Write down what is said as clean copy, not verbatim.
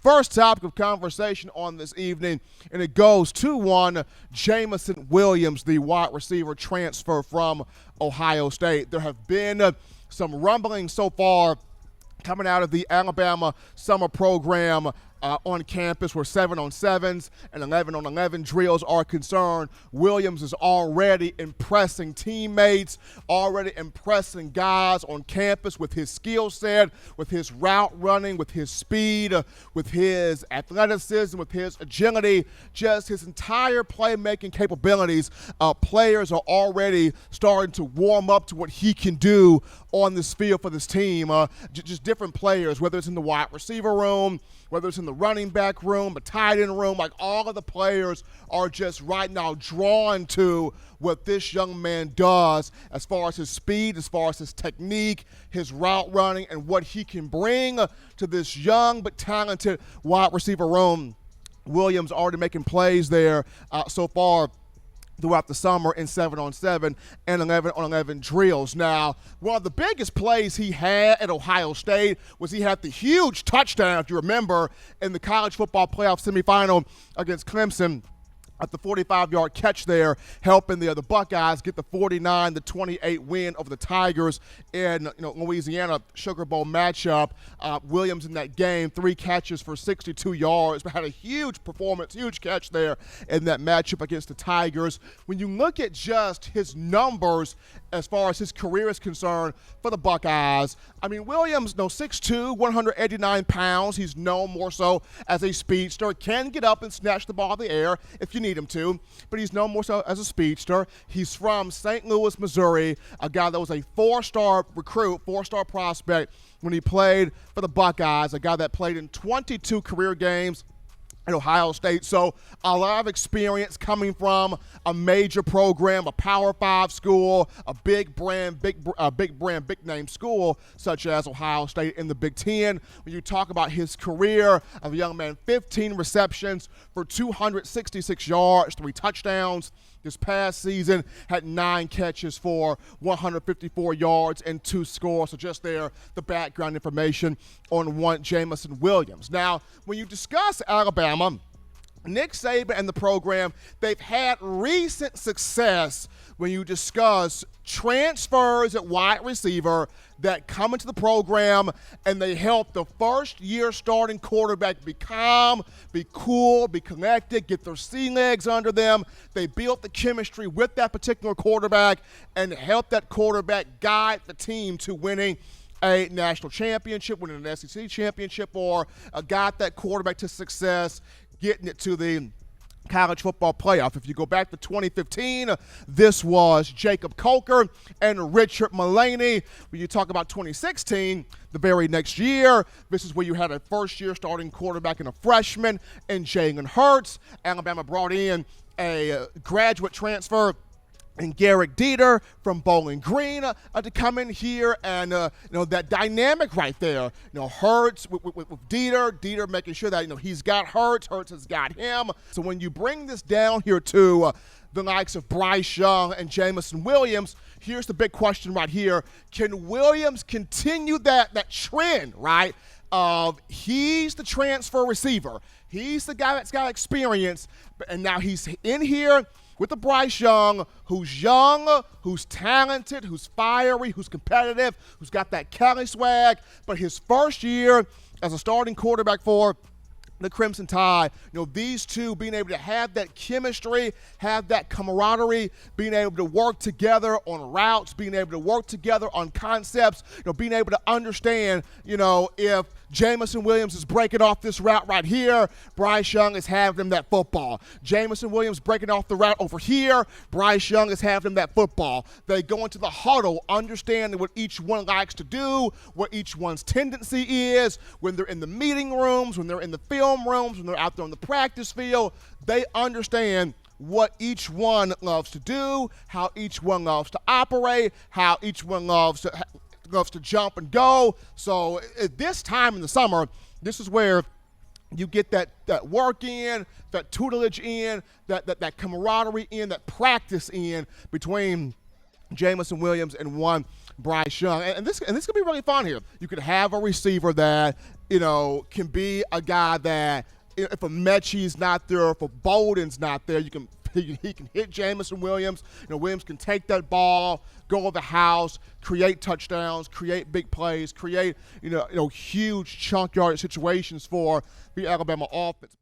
first topic of conversation on this evening, and it goes to one Jameson Williams, the wide receiver transfer from Ohio State. There have been some rumblings so far coming out of the Alabama summer program on campus where 7-on-7s and 11-on-11 drills are concerned. Williams is already impressing teammates, already impressing guys on campus with his skill set, with his route running, with his speed, with his athleticism, with his agility, just his entire playmaking capabilities. Players are already starting to warm up to what he can do on this field for this team. Just different players, whether it's in the wide receiver room, whether it's in the running back room, a tight end room, like all of the players are just right now drawn to what this young man does as far as his speed, as far as his technique, his route running, and what he can bring to this young but talented wide receiver room. Williams already making plays there so far throughout the summer in 7-on-7 and 11-on-11 drills. Now, one of the biggest plays he had at Ohio State was he had the huge touchdown, if you remember, in the college football playoff semifinal against Clemson, at the 45-yard catch there, helping the Buckeyes get the 49-28 win over the Tigers in Louisiana Sugar Bowl matchup. Williams in that game, 3 catches for 62 yards, but had a huge performance, huge catch there in that matchup against the Tigers. When you look at just his numbers as far as his career is concerned for the Buckeyes, I mean, Williams, 6'2", 189 pounds. He's known more so as a speedster, can get up and snatch the ball in the air if you need him to, but he's known more so as a speedster. He's from St. Louis, Missouri, a guy that was a 4-star recruit, 4-star prospect when he played for the Buckeyes, a guy that played in 22 career games at Ohio State. So a lot of experience coming from a major program, a Power 5 school, a big name school such as Ohio State in the Big Ten. When you talk about his career of a young man, 15 receptions for 266 yards, 3 touchdowns. This past season had 9 catches for 154 yards and 2 scores. So just there, the background information on one Jameson Williams. Now, when you discuss Alabama, Nick Saban and the program, they've had recent success when you discuss transfers at wide receiver that come into the program and they help the first-year starting quarterback be calm, be cool, be connected, get their sea legs under them. They build the chemistry with that particular quarterback and help that quarterback guide the team to winning a national championship, winning an SEC championship, or guide that quarterback to success, getting it to the college football playoff. If you go back to 2015, this was Jacob Coker and Richard Mullaney. When you talk about 2016, the very next year, this is where you had a first-year starting quarterback and a freshman in Jalen Hurts. Alabama brought in a graduate transfer and Garrett Dieter from Bowling Green to come in here, and that dynamic right there. Hurts with Dieter making sure that he's got Hurts has got him. So when you bring this down here to the likes of Bryce Young and Jameson Williams, here's the big question right here: can Williams continue that trend, right? Of he's the transfer receiver, he's the guy that's got experience, and now he's in here with the Bryce Young, who's talented, who's fiery, who's competitive, who's got that Cali swag, but his first year as a starting quarterback for the Crimson Tide, these two being able to have that chemistry, have that camaraderie, being able to work together on routes, being able to work together on concepts, being able to understand, if Jameson Williams is breaking off this route right here, Bryce Young is having him that football. Jameson Williams breaking off the route over here, Bryce Young is having him that football. They go into the huddle understanding what each one likes to do, what each one's tendency is. When they're in the meeting rooms, when they're in the film rooms, when they're out there on the practice field, they understand what each one loves to do, how each one loves to operate, how each one loves to jump and go. So at this time in the summer, this is where you get that work in, that tutelage in, that camaraderie in, that practice in between Jameson Williams and one Bryce Young. And this could be really fun here. You could have a receiver that can be a guy that if a Mechie's not there, if a Bolden's not there, he can hit Jameson Williams. Williams can take that ball, go to the house, create touchdowns, create big plays, create huge chunk yard situations for the Alabama offense.